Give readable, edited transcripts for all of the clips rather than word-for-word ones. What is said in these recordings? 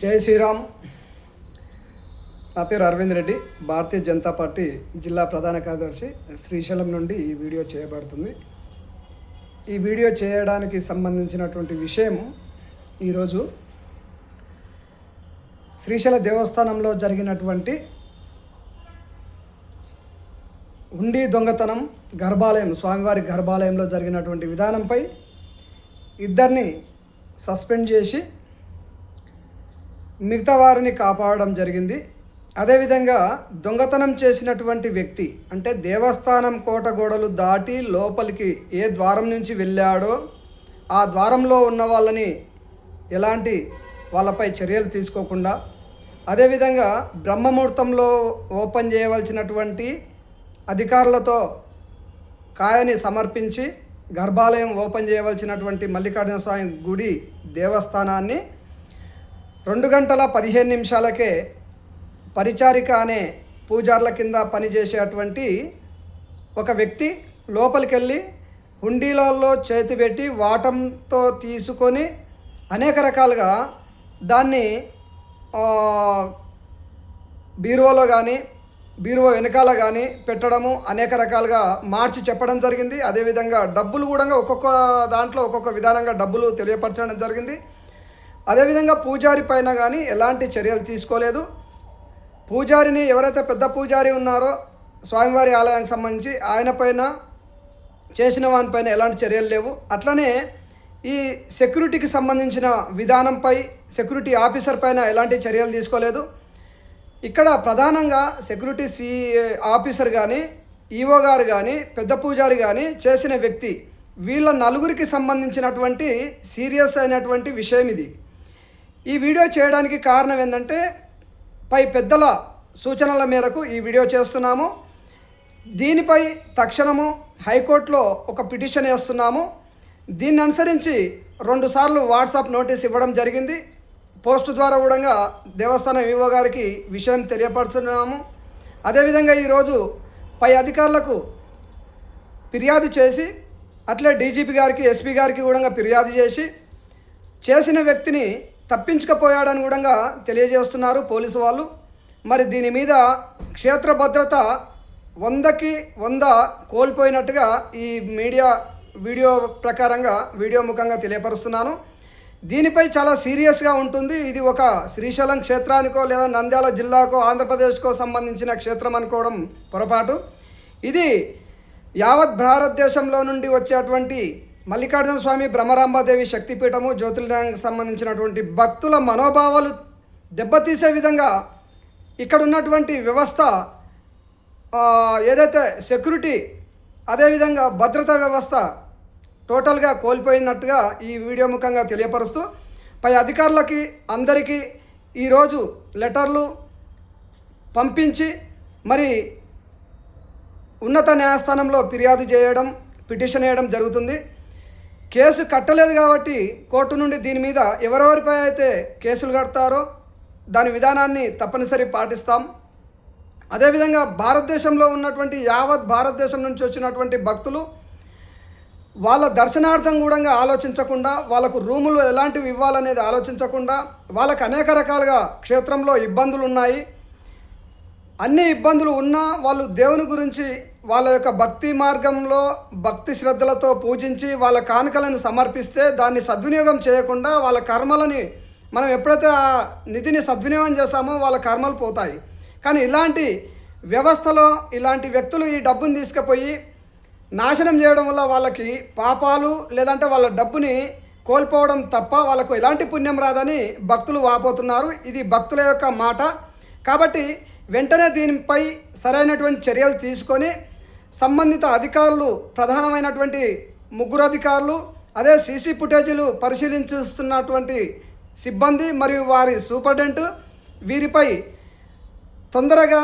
జై శ్రీరామ్. నా పేరు అరవింద్ రెడ్డి, భారతీయ జనతా పార్టీ జిల్లా ప్రధాన కార్యదర్శి, శ్రీశైలం నుండి ఈ వీడియో చేయబడుతుంది. ఈ వీడియో చేయడానికి సంబంధించినటువంటి విషయం ఈరోజు శ్రీశైల దేవస్థానంలో జరిగినటువంటి హుండీ దొంగతనం, గర్భాలయం, స్వామివారి గర్భాలయంలో జరిగినటువంటి విధానంపై ఇద్దరిని సస్పెండ్ చేసి మిగతా వారిని కాపాడడం జరిగింది. అదేవిధంగా దొంగతనం చేసినటువంటి వ్యక్తి, అంటే దేవస్థానం కోట గోడలు దాటి లోపలికి ఏ ద్వారం నుంచి వెళ్ళాడో ఆ ద్వారంలో ఉన్న వాళ్ళని ఎలాంటి వాళ్ళపై చర్యలు తీసుకోకుండా, అదేవిధంగా బ్రహ్మముహూర్తంలో ఓపెన్ చేయవలసినటువంటి అధికారులతో కాయని సమర్పించి గర్భాలయం ఓపెన్ చేయవలసినటువంటి మల్లికార్జున స్వామి గుడి దేవస్థానాన్ని 2 గంటల 15 నిమిషాలకే పరిచారిక అనే పూజార్ల కింద పనిచేసేటువంటి ఒక వ్యక్తి లోపలికి వెళ్ళి హుండీలలో చేతి పెట్టి వాటంతో తీసుకొని అనేక రకాలుగా దాన్ని బీరువాలో కానీ బీరువా వెనకాల కానీ పెట్టడము, అనేక రకాలుగా మార్చి చెప్పడం జరిగింది. అదేవిధంగా డబ్బులు కూడా ఒక్కొక్క దాంట్లో ఒక్కొక్క విధానంగా డబ్బులు తెలియపరచడం జరిగింది. అదేవిధంగా పూజారి పైన కానీ ఎలాంటి చర్యలు తీసుకోలేదు. పూజారిని, ఎవరైతే పెద్ద పూజారి ఉన్నారో స్వామివారి ఆలయానికి సంబంధించి, ఆయన పైన చేసిన వానిపైన ఎలాంటి చర్యలు లేవు. అట్లనే ఈ సెక్యూరిటీకి సంబంధించిన విధానంపై, సెక్యూరిటీ ఆఫీసర్ పైన ఎలాంటి చర్యలు తీసుకోలేదు. ఇక్కడ ప్రధానంగా సెక్యూరిటీ ఆఫీసర్ కానీ, ఈఓ గారు కానీ, పెద్ద పూజారి కానీ చేసిన వ్యక్తి, వీళ్ళ నలుగురికి సంబంధించినటువంటి సీరియస్ అయినటువంటి విషయం ఇది. ఈ వీడియో చేయడానికి కారణం ఏంటంటే, పై పెద్దల సూచనల మేరకు ఈ వీడియో చేస్తున్నాము. దీనిపై తక్షణము హైకోర్టులో ఒక పిటిషన్ వేస్తున్నాము. దీన్ని అనుసరించి 2 సార్లు వాట్సాప్ నోటీస్ ఇవ్వడం జరిగింది. పోస్టు ద్వారా కూడా దేవస్థానం ఈవో గారికి విషయం తెలియపరుస్తున్నాము. అదేవిధంగా ఈరోజు పై అధికారులకు ఫిర్యాదు చేసి, అట్లే డీజీపీ గారికి, ఎస్పీ గారికి కూడా ఫిర్యాదు చేసి, చేసిన వ్యక్తిని తప్పించకపోయాడని కూడా తెలియజేస్తున్నారు పోలీసు వాళ్ళు. మరి దీని మీద క్షేత్ర భద్రత 100కి 100 కోల్పోయినట్టుగా ఈ వీడియో ప్రకారంగా, వీడియో ముఖంగా తెలియపరుస్తున్నాను. దీనిపై చాలా సీరియస్గా ఉంటుంది. ఇది ఒక శ్రీశైలం క్షేత్రానికో లేదా నంద్యాల జిల్లాకో ఆంధ్రప్రదేశ్కో సంబంధించిన క్షేత్రం అనుకోవడం పొరపాటు. ఇది యావత్ భారతదేశంలో నుండి వచ్చేటువంటి మల్లికార్జున స్వామి, బ్రహ్మరాంబాదేవి శక్తిపీఠము, జ్యోతిర్లింగానికి సంబంధించినటువంటి భక్తుల మనోభావాలు దెబ్బతీసే విధంగా ఇక్కడ ఉన్నటువంటి వ్యవస్థ, ఏదైతే సెక్యూరిటీ, అదేవిధంగా భద్రతా వ్యవస్థ టోటల్గా కోల్పోయినట్టుగా ఈ వీడియో ముఖంగా తెలియపరుస్తూ, పై అధికారులకి అందరికీ ఈరోజు లెటర్లు పంపించి మరి ఉన్నత న్యాయస్థానంలో ఫిర్యాదు చేయడం, పిటిషన్ వేయడం జరుగుతుంది. కేసు కట్టలేదు కాబట్టి కోర్టు నుండి దీని మీద ఎవరెవరిపై అయితే కేసులు కడతారో దాని విధానాన్ని తప్పనిసరి పాటిస్తాం. అదేవిధంగా భారతదేశంలో ఉన్నటువంటి, యావత్ భారతదేశం నుంచి వచ్చినటువంటి భక్తులు వాళ్ళ దర్శనార్థం కూడా ఆలోచించకుండా, వాళ్ళకు రూములు ఎలాంటివి ఇవ్వాలనేది ఆలోచించకుండా, వాళ్ళకు అనేక రకాలుగా క్షేత్రంలో ఇబ్బందులు ఉన్నాయి. అన్ని ఇబ్బందులు ఉన్నా వాళ్ళు దేవుని గురించి వాళ్ళ యొక్క భక్తి మార్గంలో భక్తి శ్రద్ధలతో పూజించి వాళ్ళ కానుకలను సమర్పిస్తే దాన్ని సద్వినియోగం చేయకుండా వాళ్ళ కర్మలని, మనం ఎప్పుడైతే ఆ నిధిని సద్వినియోగం చేస్తామో వాళ్ళ కర్మలు పోతాయి. కానీ ఇలాంటి వ్యవస్థలో ఇలాంటి వ్యక్తులు ఈ డబ్బుని తీసుకుపోయి నాశనం చేయడం వల్ల వాళ్ళకి పాపాలు, లేదంటే వాళ్ళ డబ్బుని కోల్పోవడం తప్ప వాళ్ళకు ఎలాంటి పుణ్యం రాదని భక్తులు వాపోతున్నారు. ఇది భక్తుల యొక్క మాట. కాబట్టి వెంటనే దీనిపై సరైనటువంటి చర్యలు తీసుకొని సంబంధిత అధికారులు, ప్రధానమైనటువంటి 3 అధికారులు, అదే సీసీ ఫుటేజీలు పరిశీలించుస్తున్నటువంటి సిబ్బంది మరియు వారి సూపరింటెండెంట్, వీరిపై తొందరగా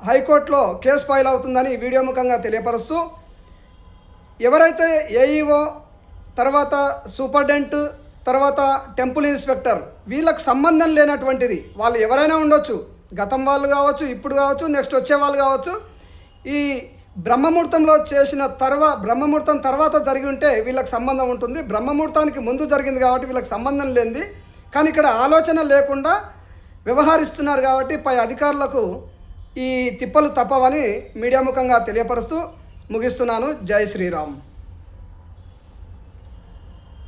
హైకోర్టులో కేసు ఫైల్ అవుతుందని వీడియో ముఖంగా తెలియపరుస్తూ, ఎవరైతే ఏఈఓ, తర్వాత సూపరింటెండెంట్, తర్వాత టెంపుల్ ఇన్స్పెక్టర్, వీళ్ళకు సంబంధం లేనటువంటిది, వాళ్ళు ఎవరైనా ఉండొచ్చు, గతం వాళ్ళు కావచ్చు, ఇప్పుడు కావచ్చు, నెక్స్ట్ వచ్చే వాళ్ళు కావచ్చు, ఈ బ్రహ్మముహూర్తంలో చేసిన బ్రహ్మముహూర్తం తర్వాత జరిగి ఉంటే వీళ్ళకి సంబంధం ఉంటుంది. బ్రహ్మముహూర్తానికి ముందు జరిగింది కాబట్టి వీళ్ళకి సంబంధం లేనిది. కానీ ఇక్కడ ఆలోచన లేకుండా వ్యవహరిస్తున్నారు కాబట్టి పై అధికారులకు ఈ తిప్పలు తప్పవని మీడియా ముఖంగా తెలియపరుస్తూ ముగిస్తున్నాను. జై శ్రీరామ్.